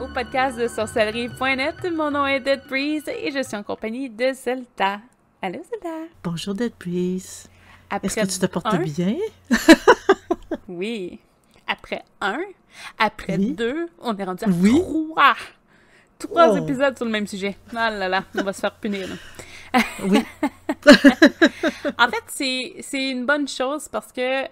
au podcast de sorcellerie.net. Mon nom est Dead Breeze et je suis en compagnie de Zelda. Allô, Zelda. Bonjour, Dead Breeze. Est-ce que tu te portes un, bien? Oui. Après un, après Oui. deux, on est rendu à Oui. trois. Trois Oh. épisodes sur le même sujet. Ah là là, on va se faire punir. Là. Oui. En fait, c'est une bonne chose parce que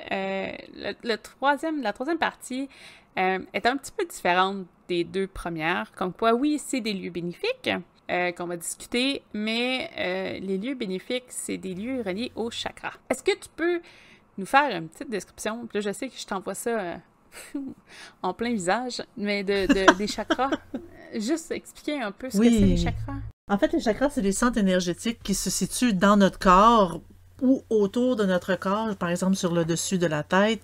la troisième partie est un petit peu différente des deux premières. Comme quoi, oui, c'est des lieux bénéfiques qu'on va discuter, mais les lieux bénéfiques, c'est des lieux reliés au chakra. Est-ce que tu peux nous faire une petite description? Puis là, je sais que je t'envoie ça en plein visage, mais des chakras. Juste expliquer un peu ce que c'est les chakras. En fait, les chakras, c'est des centres énergétiques qui se situent dans notre corps ou autour de notre corps, par exemple sur le dessus de la tête,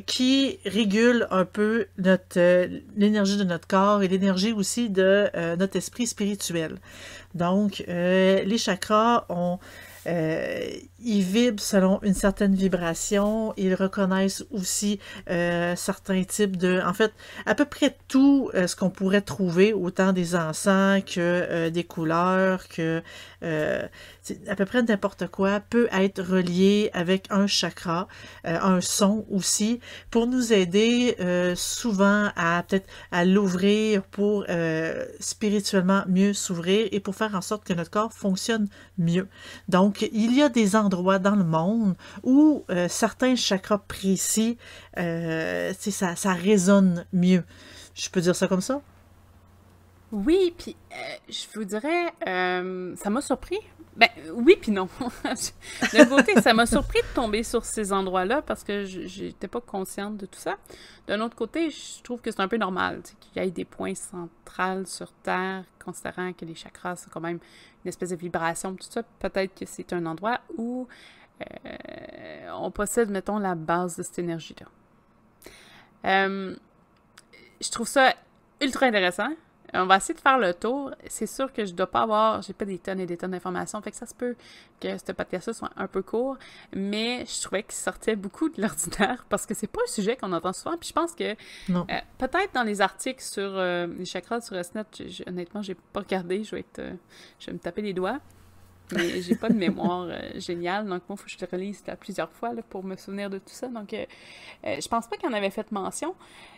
qui régulent un peu l'énergie de notre corps et l'énergie aussi de notre esprit spirituel. Donc, les chakras ils vibrent selon une certaine vibration. Ils reconnaissent aussi certains types de... En fait, à peu près tout ce qu'on pourrait trouver, autant des encens que des couleurs, que à peu près n'importe quoi, peut être relié avec un chakra, un son aussi, pour nous aider souvent à peut-être à l'ouvrir pour spirituellement mieux s'ouvrir et pour faire en sorte que notre corps fonctionne mieux. Donc, il y a des endroits dans le monde où certains chakras précis, ça résonne mieux. Je peux dire ça comme ça? Oui, puis je vous dirais, ça m'a surpris. Ben oui, puis non. D'un côté, ça m'a surpris de tomber sur ces endroits-là parce que j'étais pas consciente de tout ça. D'un autre côté, je trouve que c'est un peu normal qu'il y ait des points centrales sur Terre, considérant que les chakras, c'est quand même une espèce de vibration, tout ça. Peut-être que c'est un endroit où on possède, mettons, la base de cette énergie-là. Je trouve ça ultra intéressant. On va essayer de faire le tour. C'est sûr que je dois pas avoir... J'ai pas des tonnes et des tonnes d'informations, fait que ça se peut que ce podcast-là soit un peu court, mais je trouvais qu'il sortait beaucoup de l'ordinaire parce que c'est pas un sujet qu'on entend souvent, puis je pense que peut-être dans les articles sur les chakras sur SNET, honnêtement, j'ai pas regardé, je vais me taper les doigts, mais j'ai pas de mémoire géniale, donc moi, il faut que je le relise plusieurs fois là, pour me souvenir de tout ça, donc je pense pas qu'il en avait fait mention.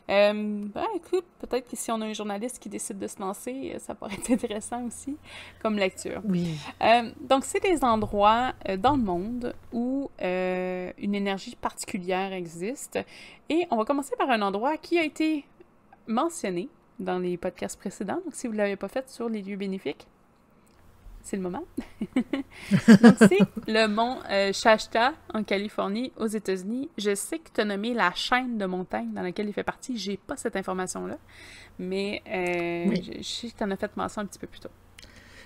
Écoute, peut-être que si on a un journaliste qui décide de se lancer, ça pourrait être intéressant aussi comme lecture. Oui. Donc, c'est des endroits dans le monde où une énergie particulière existe. Et on va commencer par un endroit qui a été mentionné dans les podcasts précédents. Donc, si vous ne l'avez pas fait sur les lieux bénéfiques, c'est le moment. Donc, c'est le mont Shasta, en Californie, aux États-Unis. Je sais que tu as nommé la chaîne de montagnes dans laquelle il fait partie. J'ai pas cette information-là, mais je sais que tu en as fait mention un petit peu plus tôt.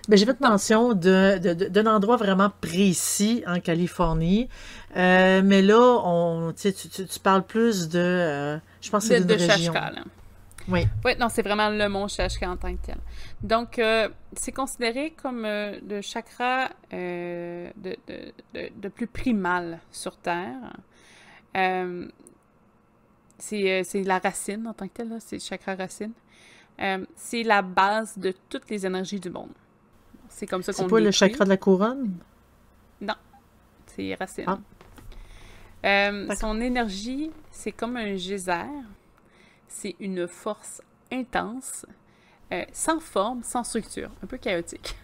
Ben, j'ai fait mention d'un endroit vraiment précis en Californie, mais là, tu parles plus de... je pense que c'est d'une région. Shasta, là. Oui. Oui, non, c'est vraiment le mont Shasta en tant que tel. Donc, c'est considéré comme le chakra de plus primal sur Terre. C'est la racine en tant que tel, là, c'est le chakra racine. C'est la base de toutes les énergies du monde. C'est comme ça qu'on le C'est pas le décrit. chakra de la couronne? Non, c'est racine. Ah. Son énergie, c'est comme un geyser. C'est une force intense, sans forme, sans structure, un peu chaotique.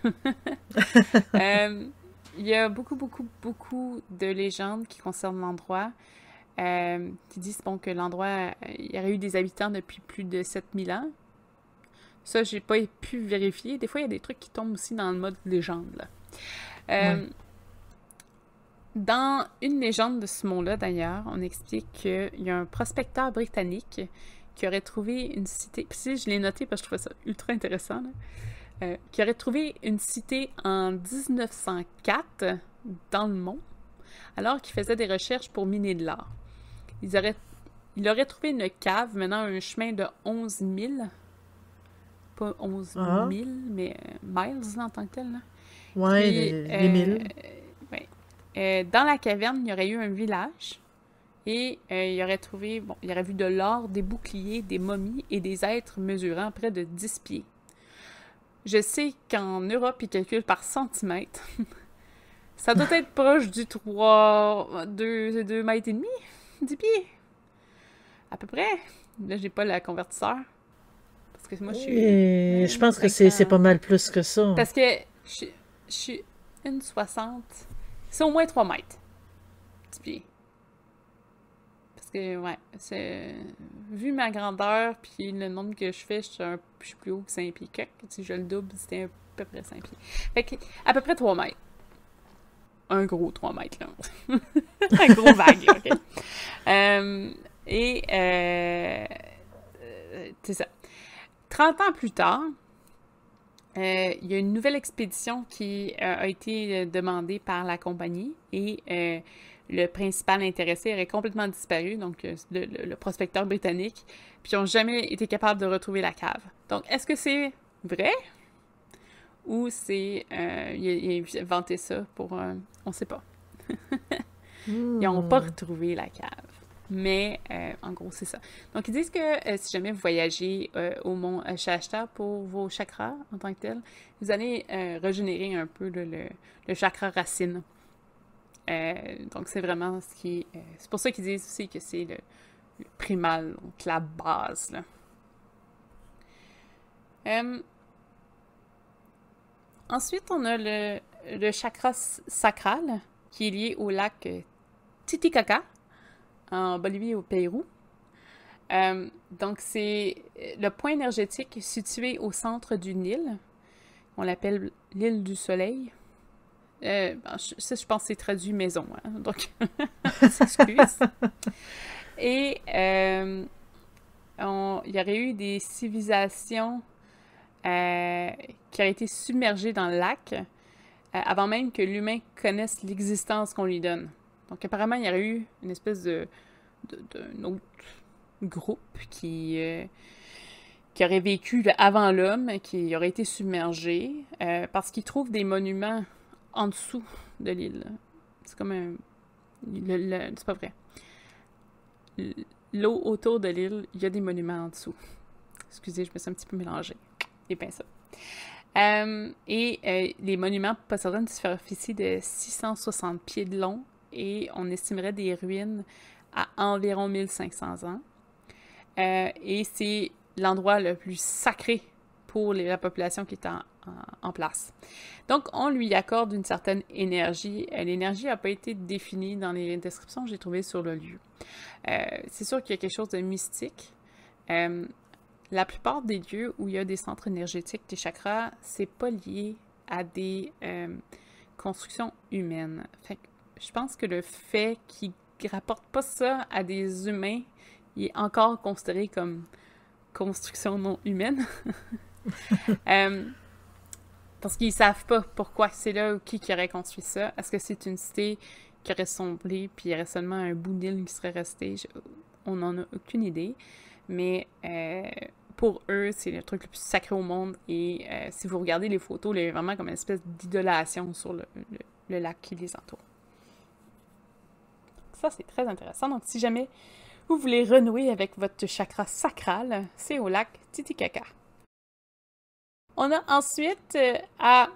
Il y a beaucoup de légendes qui concernent l'endroit, qui disent que l'endroit, il y aurait eu des habitants depuis plus de 7000 ans. Ça, j'ai pas pu vérifier. Des fois, il y a des trucs qui tombent aussi dans le mode légende, là. Dans une légende de ce mont-là, d'ailleurs, on explique qu'il y a un prospecteur britannique qui aurait trouvé une cité... Puis si je l'ai noté parce que je trouvais ça ultra intéressant, là, qui aurait trouvé une cité en 1904 dans le mont, alors qu'il faisait des recherches pour miner de l'or. Il aurait trouvé une cave menant un chemin de 11 000, pas 11 000, mais miles en tant que tel. Oui, les milles. Dans la caverne, il y aurait eu un village Et il aurait trouvé, bon, il aurait vu de l'or, des boucliers, des momies et des êtres mesurant près de 10 pieds. Je sais qu'en Europe, ils calculent par centimètre. Ça doit être proche du 2 mètres et demi, 10 pieds. À peu près. Là, j'ai pas la convertisseur. Parce que moi, je suis... Et je pense que c'est pas mal plus que ça. Parce que je suis 1,60. C'est au moins 3 mètres. 10 pieds. Parce que, ouais, c'est... Vu ma grandeur, puis le nombre que je fais, je suis plus haut que 5 pieds. Si je le double, c'était à peu près 5 pieds. Fait que, à peu près 3 mètres. Un gros 3 mètres, là. Un gros vague, OK? C'est ça. 30 ans plus tard, il y a une nouvelle expédition qui a été demandée par la compagnie et le principal intéressé aurait complètement disparu, donc le prospecteur britannique, puis ils n'ont jamais été capables de retrouver la cave. Donc, est-ce que c'est vrai? Ou c'est... il a inventé ça pour... on sait pas. Ils n'ont pas retrouvé la cave. Mais, en gros, c'est ça. Donc, ils disent que si jamais vous voyagez au mont Shasta pour vos chakras en tant que tel, vous allez régénérer un peu le chakra racine. Donc, c'est vraiment ce qui est... c'est pour ça qu'ils disent aussi que c'est le primal, donc la base, là. Ensuite, on a le chakra sacral, qui est lié au lac Titicaca, en Bolivie et au Pérou. Donc, c'est le point énergétique situé au centre d'une île. On l'appelle l'île du Soleil. Ça, je pense que c'est traduit maison. Hein? Donc, on s'excuse. Et il y aurait eu des civilisations qui auraient été submergées dans le lac avant même que l'humain connaisse l'existence qu'on lui donne. Donc, apparemment, il y aurait eu une espèce d'un autre groupe qui aurait vécu avant l'homme, qui aurait été submergé, parce qu'ils trouvent des monuments en dessous de l'île. C'est comme un... c'est pas vrai. L'eau autour de l'île, il y a des monuments en dessous. Excusez, je me suis un petit peu mélangée. Les pinceaux. Les monuments posséderaient une superficie de 660 pieds de long et on estimerait des ruines à environ 1500 ans. Et c'est l'endroit le plus sacré pour la population qui est en place. Donc, on lui accorde une certaine énergie. L'énergie n'a pas été définie dans les descriptions que j'ai trouvées sur le lieu. C'est sûr qu'il y a quelque chose de mystique. La plupart des lieux où il y a des centres énergétiques, des chakras, c'est pas lié à des constructions humaines. Fait que je pense que le fait qu'ils rapportent pas ça à des humains, il est encore considéré comme construction non humaine. Parce qu'ils savent pas pourquoi c'est là ou qui aurait construit ça. Est-ce que c'est une cité qui aurait sombré puis il y aurait seulement un bout d'île qui serait resté? On n'en a aucune idée. Mais pour eux, c'est le truc le plus sacré au monde. Et si vous regardez les photos, il y a vraiment comme une espèce d'idolation sur le lac qui les entoure. Ça, c'est très intéressant. Donc, si jamais vous voulez renouer avec votre chakra sacral, c'est au lac Titicaca. On a ensuite à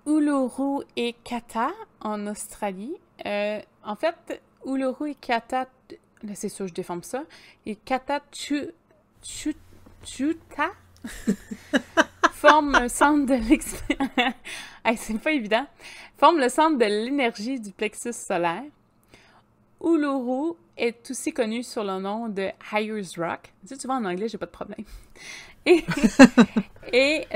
Uluru et Kata, en Australie. En fait, Uluru et Kata... Là, c'est sûr, je déforme ça. Et Kata Chuta forme un centre de c'est pas évident. Forme le centre de l'énergie du plexus solaire. Uluru est aussi connu sur le nom de Ayers Rock. Tu vois, en anglais, j'ai pas de problème. Et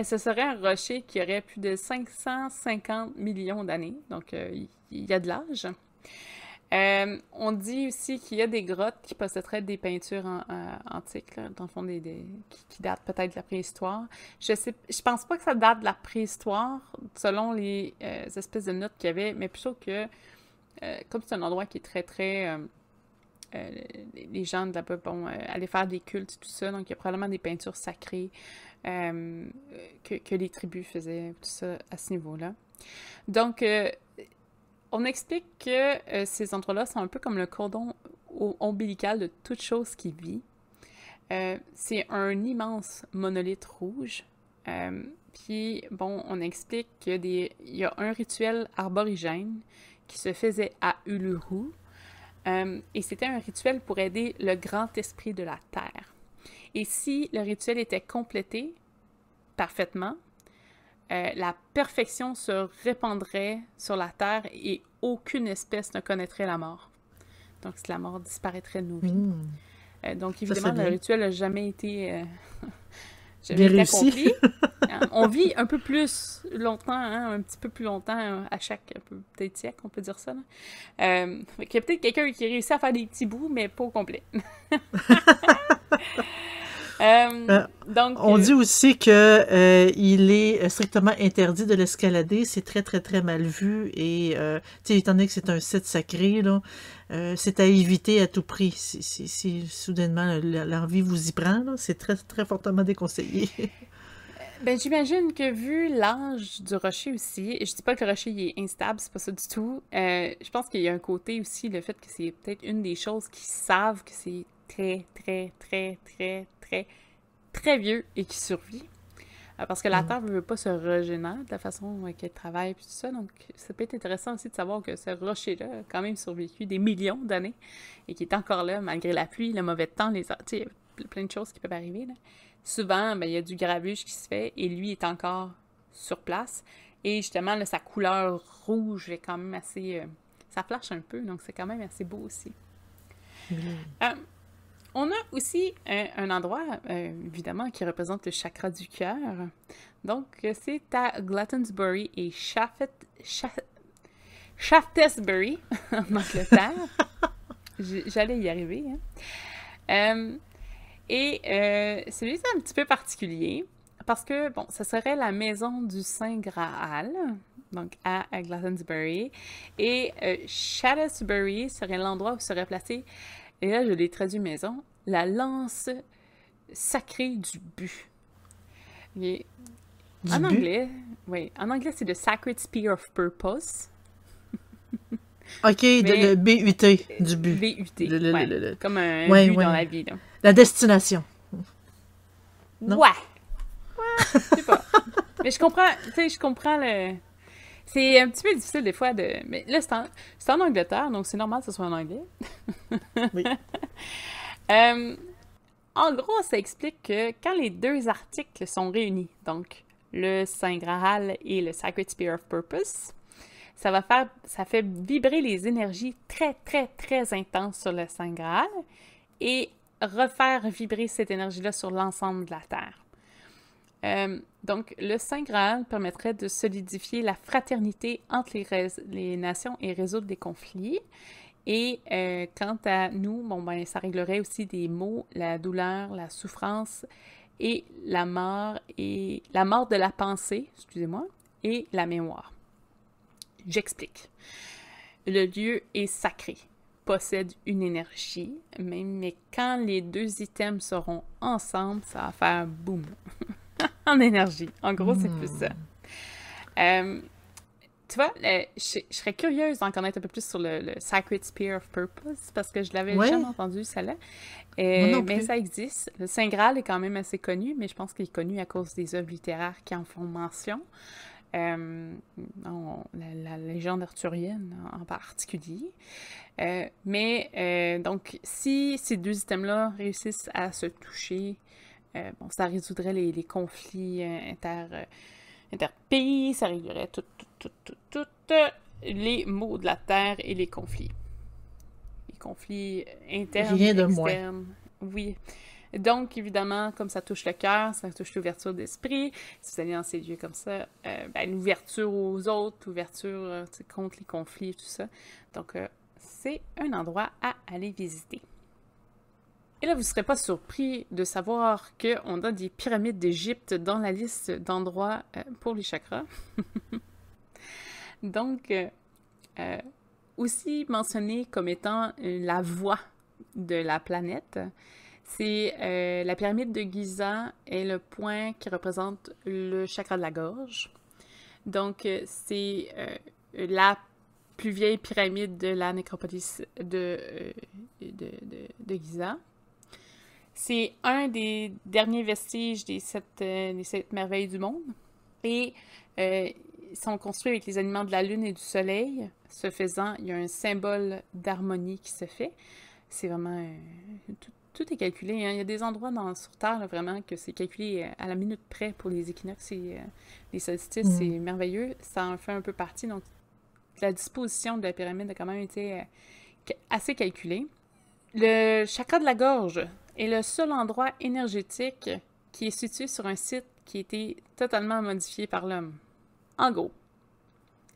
ce serait un rocher qui aurait plus de 550 millions d'années. Donc, il y a de l'âge. On dit aussi qu'il y a des grottes qui posséderaient des peintures antiques, là, dans le fond, qui datent peut-être de la préhistoire. Je pense pas que ça date de la préhistoire, selon les espèces de notes qu'il y avait, mais plutôt que, comme c'est un endroit qui est très, très... les gens de là-bas vont aller faire des cultes et tout ça, donc il y a probablement des peintures sacrées que les tribus faisaient, tout ça, à ce niveau-là. Donc, on explique que ces endroits-là sont un peu comme le cordon ombilical de toute chose qui vit. C'est un immense monolithe rouge. Puis, bon, on explique qu'il y a un rituel arborigène qui se faisait à Uluru. Et c'était un rituel pour aider le grand esprit de la Terre. Et si le rituel était complété parfaitement, la perfection se répandrait sur la Terre et aucune espèce ne connaîtrait la mort. Donc, la mort disparaîtrait de nos vies. Donc, évidemment, le rituel n'a jamais été accompli. On vit un peu plus longtemps, hein, un petit peu plus longtemps à chaque peut-être siècle, on peut dire ça. Il y a peut-être quelqu'un qui réussit à faire des petits bouts, mais pas au complet. Donc, on dit aussi que il est strictement interdit de l'escalader. C'est très, très, très mal vu. Et, étant donné que c'est un site sacré, là, c'est à éviter à tout prix. Si soudainement l'envie vous y prend, c'est très, très fortement déconseillé. Ben, j'imagine que vu l'âge du rocher aussi, je dis pas que le rocher il est instable, c'est pas ça du tout. Je pense qu'il y a un côté aussi, le fait que c'est peut-être une des choses qui savent que c'est très, très, très, très, très, très vieux et qui survit. Parce que la Terre ne veut pas se régénérer de la façon qu'elle travaille et tout ça. Donc, ça peut être intéressant aussi de savoir que ce rocher-là a quand même survécu des millions d'années et qui est encore là malgré la pluie, le mauvais temps, il y a plein de choses qui peuvent arriver, là. Souvent, ben, il y a du grabuge qui se fait et lui est encore sur place. Et justement, là, sa couleur rouge est quand même assez... ça flash un peu, donc c'est quand même assez beau aussi. On a aussi un endroit, évidemment, qui représente le chakra du cœur. Donc, c'est à Glastonbury et Shaftesbury, en Angleterre. J'allais y arriver. Hein. Celui-là est un petit peu particulier parce que, bon, ce serait la maison du Saint Graal, donc à Glastonbury. Et Shaftesbury serait l'endroit où serait placée, et là je l'ai traduit maison, la lance sacrée du but. En anglais, c'est le Sacred Spear of Purpose. OK, le BUT du but. BUT, comme un but dans la vie. Là. La destination. Non? Ouais, je sais pas. Mais je comprends le... C'est un petit peu difficile des fois de... Mais là, c'est en Angleterre, donc c'est normal que ce soit en anglais. Oui. En gros, ça explique que quand les deux articles sont réunis, donc le Saint Graal et le Sacred Spear of Purpose, ça fait vibrer les énergies très, très, très intenses sur le Saint Graal et refaire vibrer cette énergie-là sur l'ensemble de la Terre. Donc, le Saint Graal permettrait de solidifier la fraternité entre les nations et résoudre des conflits. Et quant à nous, bon, ben, ça réglerait aussi des maux, la douleur, la souffrance et la mort de la pensée, excusez-moi, et la mémoire. J'explique. Le lieu est sacré, possède une énergie, mais quand les deux items seront ensemble, ça va faire boum en énergie. En gros, c'est plus ça. Tu vois, je serais curieuse d'en connaître un peu plus sur le Sacred Spear of Purpose parce que je l'avais jamais entendu, ça-là. Mais ça existe. Le Saint Graal est quand même assez connu, mais je pense qu'il est connu à cause des œuvres littéraires qui en font mention. La légende arthurienne en particulier. Donc, si ces deux items-là réussissent à se toucher, ça résoudrait les conflits interpays, ça réglerait tous les maux de la Terre et les conflits. Les conflits internes, rien de externes. Moins. Oui. Donc, évidemment, comme ça touche le cœur, ça touche l'ouverture d'esprit. Si vous allez dans ces lieux comme ça, l'ouverture aux autres, l'ouverture contre les conflits, tout ça. Donc, c'est un endroit à aller visiter. Et là, vous ne serez pas surpris de savoir qu'on a des pyramides d'Égypte dans la liste d'endroits pour les chakras. Donc, aussi mentionné comme étant la voie de la planète, c'est la pyramide de Giza est le point qui représente le chakra de la gorge. Donc, c'est la plus vieilles pyramides de la nécropolis de Giza. C'est un des derniers vestiges des sept merveilles du monde. Et ils sont construits avec les aliments de la lune et du soleil. Ce faisant, il y a un symbole d'harmonie qui se fait. C'est vraiment... tout est calculé. Hein. Il y a des endroits sur Terre, là, vraiment, que c'est calculé à la minute près pour les équinoxes et les solstices. C'est merveilleux. Ça en fait un peu partie. Donc, la disposition de la pyramide a quand même été assez calculée. Le chakra de la gorge est le seul endroit énergétique qui est situé sur un site qui a été totalement modifié par l'homme. En gros,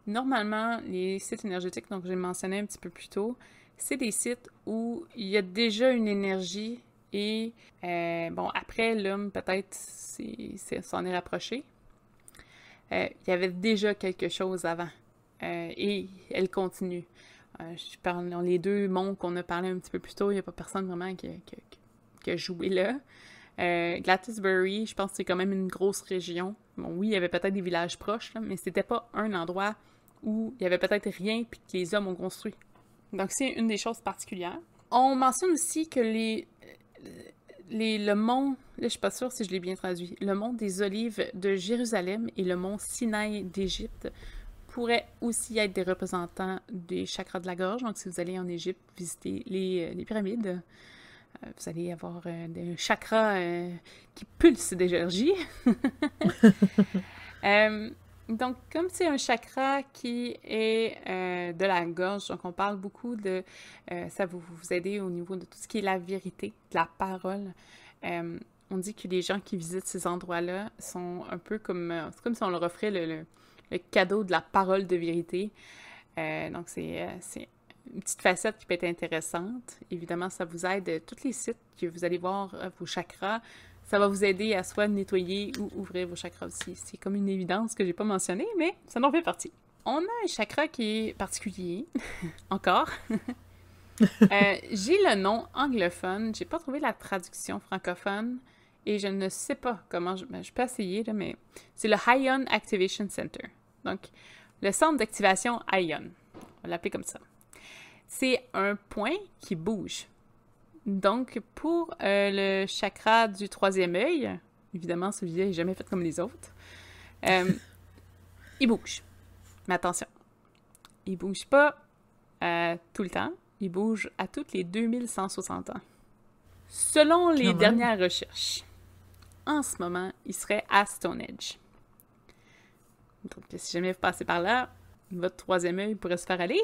normalement, les sites énergétiques, donc j'ai mentionné un petit peu plus tôt, c'est des sites où il y a déjà une énergie et, après, l'homme, peut-être, s'en est rapproché. Il y avait déjà quelque chose avant. Et elle continue. Je parle dans les 2 monts qu'on a parlé un petit peu plus tôt, il n'y a pas personne vraiment qui a joué là. Glastonbury, je pense que c'est quand même une grosse région. Bon, oui, il y avait peut-être des villages proches, là, mais c'était pas un endroit où il y avait peut-être rien puis que les hommes ont construit. Donc, c'est une des choses particulières. On mentionne aussi que le mont, là, je suis pas sûre si je l'ai bien traduit, le mont des Olives de Jérusalem et le mont Sinaï d'Égypte pourraient aussi être des représentants des chakras de la gorge. Donc, si vous allez en Égypte visiter les pyramides, vous allez avoir des chakras qui pulsent d'énergie. Donc, comme c'est un chakra qui est de la gorge, donc on parle beaucoup de... ça va vous aider au niveau de tout ce qui est la vérité, de la parole. On dit que les gens qui visitent ces endroits-là sont un peu comme... c'est comme si on leur offrait le cadeau de la parole de vérité. Donc, c'est une petite facette qui peut être intéressante. Évidemment, ça vous aide. Tous les sites que vous allez voir, vos chakras, ça va vous aider à soit nettoyer ou ouvrir vos chakras aussi. C'est comme une évidence que j'ai pas mentionnée, mais ça en fait partie. On a un chakra qui est particulier, encore. J'ai le nom anglophone, j'ai pas trouvé la traduction francophone, et je ne sais pas comment... je peux essayer, là, mais c'est le Ion Activation Center. Donc, le centre d'activation Ion. On va l'appeler comme ça. C'est un point qui bouge. Donc, pour le chakra du 3e œil, évidemment, celui-là n'est jamais fait comme les autres, il bouge. Mais attention, il bouge pas tout le temps, il bouge à toutes les 2160 ans. Selon les dernières recherches, en ce moment, il serait à Stonehenge. Donc, si jamais vous passez par là, votre 3e œil pourrait se faire aller.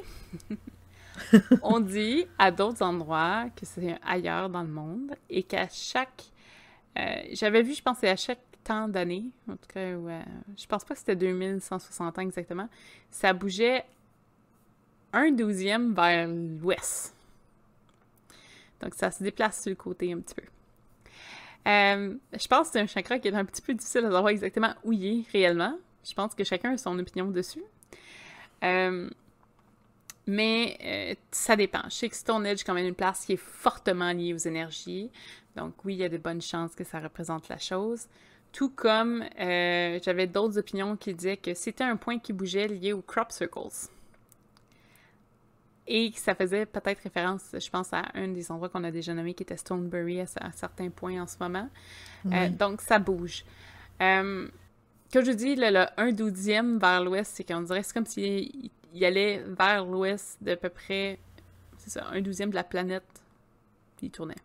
On dit à d'autres endroits que c'est ailleurs dans le monde et qu'à chaque... j'avais vu, je pense, c'est à chaque temps d'année, en tout cas, je pense pas que c'était 2160 ans exactement, ça bougeait 1/12 vers l'ouest. Donc, ça se déplace sur le côté un petit peu. Je pense que c'est un chakra qui est un petit peu difficile à savoir exactement où il est réellement. Je pense que chacun a son opinion dessus. Mais ça dépend. Je sais que Stonehenge est quand même une place qui est fortement liée aux énergies. Donc oui, il y a de bonnes chances que ça représente la chose. Tout comme j'avais d'autres opinions qui disaient que c'était un point qui bougeait lié aux crop circles. Et que ça faisait peut-être référence, je pense, à un des endroits qu'on a déjà nommé qui était Stonebury à certains points en ce moment. Oui. Donc ça bouge. Comme je dis, le 1/12 vers l'ouest, c'est qu'on dirait, c'est comme s'il allait vers l'ouest d'à peu près, c'est ça, 1/12 de la planète, puis il tournait.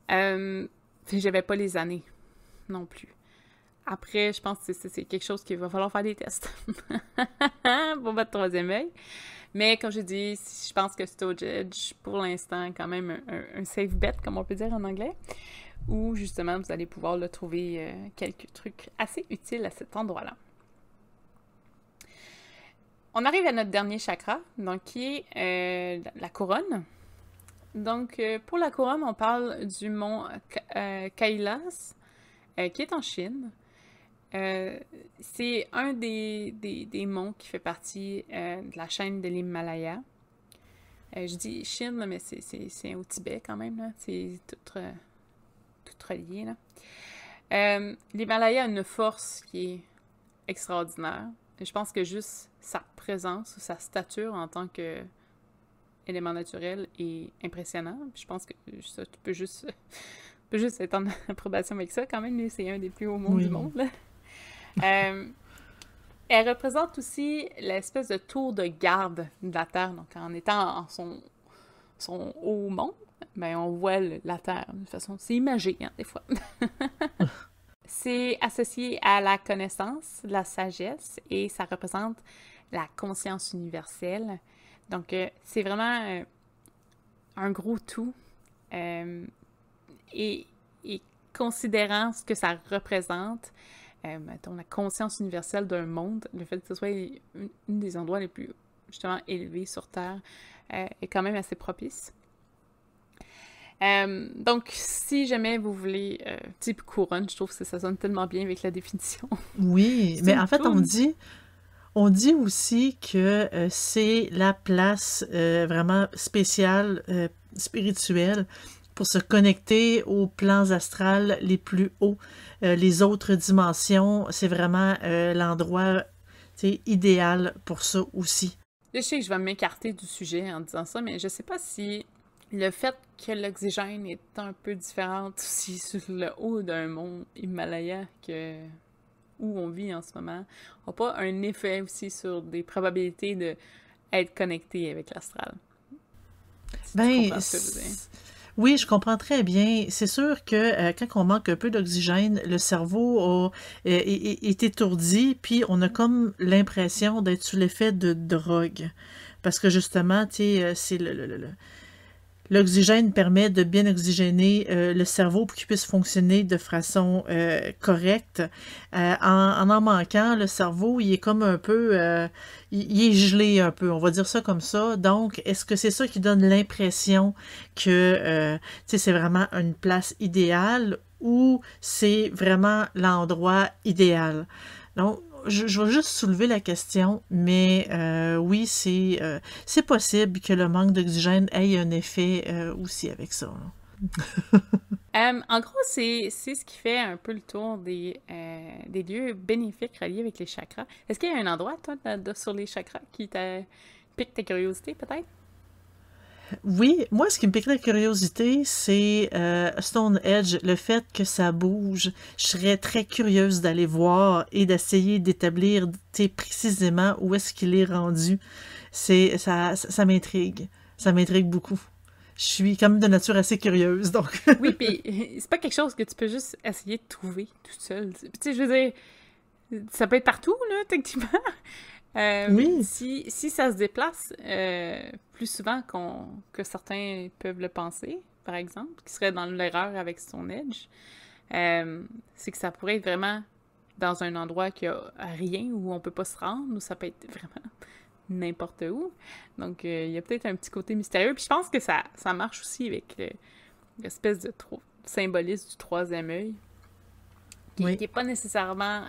J'avais pas les années non plus. Après, je pense que c'est quelque chose qu'il va falloir faire des tests pour votre 3e œil. Mais comme je dis, je pense que Stonehenge, pour l'instant, quand même un safe bet, comme on peut dire en anglais, où justement, vous allez pouvoir le trouver quelques trucs assez utiles à cet endroit-là. On arrive à notre dernier chakra, donc qui est la couronne. Donc, pour la couronne, on parle du mont Kailas, qui est en Chine. C'est un des monts qui fait partie de la chaîne de l'Himalaya. Je dis Chine, mais c'est au Tibet quand même, là. C'est tout relié, là. L'Himalaya a une force qui est extraordinaire. Je pense que juste sa présence, sa stature en tant que élément naturel est impressionnant. Puis je pense que ça, tu peux juste être en approbation avec ça. Quand même, c'est un des plus hauts mondes du monde, là. Elle représente aussi l'espèce de tour de garde de la Terre. Donc, en étant en son haut monde, ben, on voit la Terre de façon... C'est imagé, hein, des fois. C'est associé à la connaissance, la sagesse, et ça représente la conscience universelle. Donc, c'est vraiment un gros tout. Et considérant ce que ça représente, mettons, la conscience universelle d'un monde, le fait que ce soit une des endroits les plus, justement, élevés sur Terre, est quand même assez propice. Donc, si jamais vous voulez type couronne, je trouve que ça sonne tellement bien avec la définition. Oui, mais en fait, on dit aussi que c'est la place vraiment spéciale, spirituelle, pour se connecter aux plans astrales les plus hauts. Les autres dimensions, c'est vraiment l'endroit idéal pour ça aussi. Je sais que je vais m'écarter du sujet en disant ça, mais je sais pas si le fait que l'oxygène est un peu différent aussi sur le haut d'un mont Himalaya que où on vit en ce moment, n'a pas un effet aussi sur des probabilités d'être connecté avec l'astral. Si tu comprends ce que je veux dire. Oui, je comprends très bien. C'est sûr que quand on manque un peu d'oxygène, le cerveau est étourdi, puis on a comme l'impression d'être sous l'effet de drogue. Parce que justement, tu sais, c'est l'oxygène permet de bien oxygéner le cerveau pour qu'il puisse fonctionner de façon correcte. En manquant, le cerveau, il est comme un peu... il est gelé un peu, on va dire ça comme ça. Donc, est-ce que c'est ça qui donne l'impression que c'est vraiment une place idéale ou c'est vraiment l'endroit idéal? Donc, je vais juste soulever la question, mais oui, c'est possible que le manque d'oxygène ait un effet aussi avec ça. En gros, c'est ce qui fait un peu le tour des lieux bénéfiques reliés avec les chakras. Est-ce qu'il y a un endroit, toi, sur les chakras qui pique ta curiosité, peut-être? Oui, moi, ce qui me pique la curiosité, c'est Stonehenge, le fait que ça bouge. Je serais très curieuse d'aller voir et d'essayer d'établir précisément où est-ce qu'il est rendu. Ça m'intrigue. Ça m'intrigue beaucoup. Je suis quand même de nature assez curieuse, donc... Oui, puis c'est pas quelque chose que tu peux juste essayer de trouver toute seule. Tu sais, je veux dire, ça peut être partout, là, techniquement. Oui. Si ça se déplace plus souvent que certains peuvent le penser, par exemple, qui serait dans l'erreur avec Stonehenge, c'est que ça pourrait être vraiment dans un endroit qui a rien, où on peut pas se rendre, ou ça peut être vraiment n'importe où. Donc, il y a peut-être un petit côté mystérieux. Puis je pense que ça marche aussi avec l'espèce de symbolisme du troisième œil, qui n'est pas nécessairement,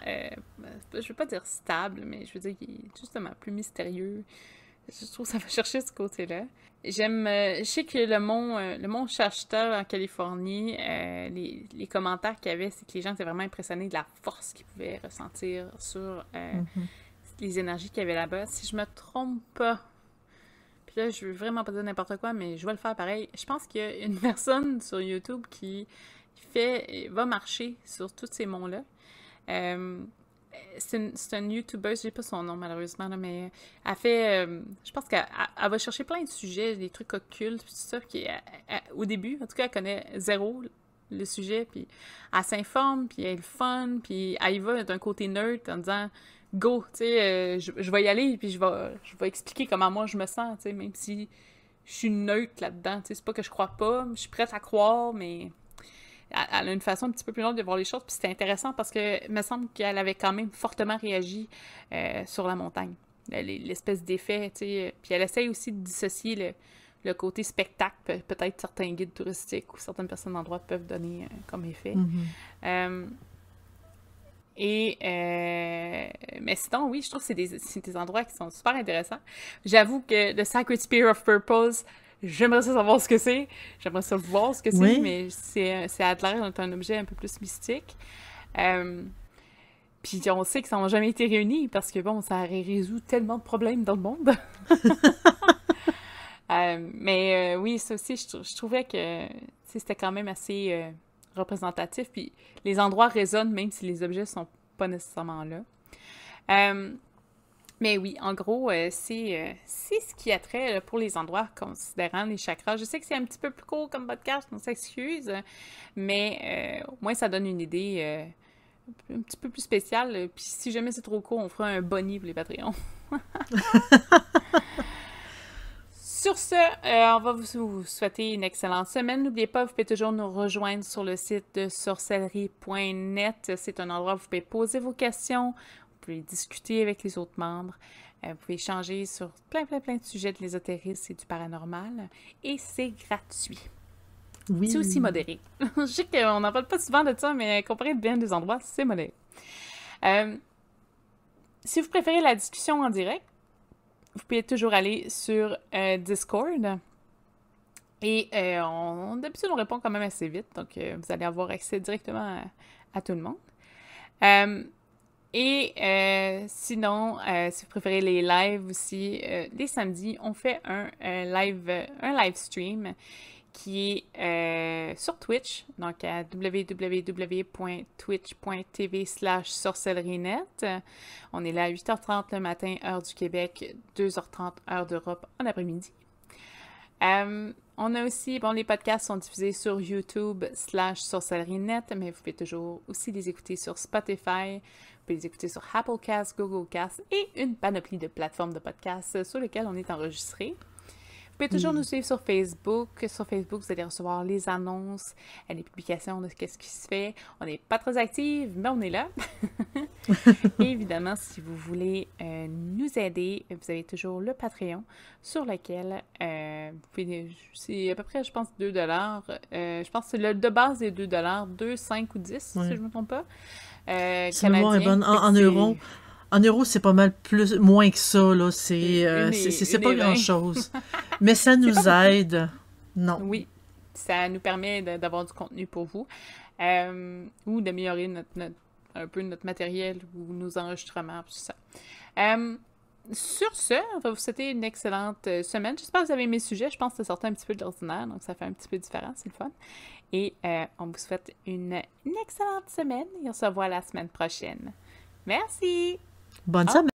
je veux pas dire stable, mais je veux dire qu'il est justement plus mystérieux. Je trouve que ça va chercher ce côté-là. Je sais que le mont Shasta en Californie, les commentaires qu'il y avait, c'est que les gens étaient vraiment impressionnés de la force qu'ils pouvaient ressentir sur les énergies qu'il y avait là-bas. Si je me trompe pas, puis là, je veux vraiment pas dire n'importe quoi, mais je vais le faire pareil. Je pense qu'il y a une personne sur YouTube qui va marcher sur tous ces monts-là. C'est une YouTubeuse, j'ai pas son nom malheureusement, là, mais elle fait... je pense qu'elle va chercher plein de sujets, des trucs occultes, tout ça, puis au début, en tout cas, elle connaît zéro le sujet, puis elle s'informe, puis elle est le fun, puis elle y va d'un côté neutre en disant « Go, tu sais, je vais y aller, puis je vais expliquer comment moi je me sens, tu sais, même si je suis neutre là-dedans, tu sais, c'est pas que je crois pas, je suis prête à croire, mais... » Elle a une façon un petit peu plus longue de voir les choses, puis c'était intéressant parce que il me semble qu'elle avait quand même fortement réagi sur la montagne. L'espèce d'effet, tu sais. Puis elle essaye aussi de dissocier le côté spectacle, peut-être certains guides touristiques ou certaines personnes d'endroit peuvent donner comme effet. Mm-hmm. Mais sinon, oui, je trouve que c'est des endroits qui sont super intéressants. J'avoue que le Sacred Spear of Purpose, j'aimerais ça savoir ce que c'est. J'aimerais ça voir ce que c'est, mais c'est à l'air d'être un objet un peu plus mystique. Puis on sait que ça n'a jamais été réuni parce que, bon, ça aurait résolu tellement de problèmes dans le monde. Oui, ça aussi, je trouvais que c'était quand même assez représentatif. Puis les endroits résonnent même si les objets sont pas nécessairement là. Mais oui, en gros, c'est ce qui a trait là, pour les endroits considérant les chakras. Je sais que c'est un petit peu plus court comme podcast, on s'excuse, mais au moins ça donne une idée un petit peu plus spéciale. Puis si jamais c'est trop court, on fera un boni pour les Patreons. Sur ce, on va vous souhaiter une excellente semaine. N'oubliez pas, vous pouvez toujours nous rejoindre sur le site de sorcellerie.net. C'est un endroit où vous pouvez poser vos questions, vous pouvez discuter avec les autres membres, vous pouvez échanger sur plein de sujets de l'ésotérisme et du paranormal. Et c'est gratuit. Oui. C'est aussi modéré. Je sais qu'on n'en parle pas souvent de ça, mais comparé à bien des endroits, c'est modéré. Si vous préférez la discussion en direct, vous pouvez toujours aller sur Discord. Et d'habitude, on répond quand même assez vite. Donc, vous allez avoir accès directement à tout le monde. Sinon, si vous préférez les lives aussi, les samedis, on fait un live stream qui est sur Twitch, donc à www.twitch.tv/sorcellerinet. On est là à 8h30 le matin, heure du Québec, 2h30 heure d'Europe en après-midi. On a aussi, les podcasts sont diffusés sur YouTube/sorcellerinet, mais vous pouvez toujours aussi les écouter sur Spotify, vous pouvez les écouter sur Applecast, Googlecast et une panoplie de plateformes de podcasts sur lesquelles on est enregistré. Vous pouvez toujours nous suivre sur Facebook. Sur Facebook, vous allez recevoir les annonces, les publications de ce qui se fait. On n'est pas très actifs, mais on est là. Et évidemment, si vous voulez nous aider, vous avez toujours le Patreon sur lequel vous pouvez... C'est à peu près, je pense, 2 $. Je pense que c'est le de base des 2 $, 2, 5 ou 10, si je ne me trompe pas. Si mémoire est bonne. En euros... En euros, c'est pas mal moins que ça, là. C'est pas grand-chose. Mais ça nous aide. Non. Oui, ça nous permet d'avoir du contenu pour vous. Ou d'améliorer un peu notre matériel ou nos enregistrements, tout ça. Sur ce, on va vous souhaiter une excellente semaine. J'espère que vous avez aimé le sujet. Je pense que ça sortait un petit peu de l'ordinaire, donc ça fait un petit peu différent, c'est le fun. Et on vous souhaite une excellente semaine et on se revoit la semaine prochaine. Merci! Bonne semaine!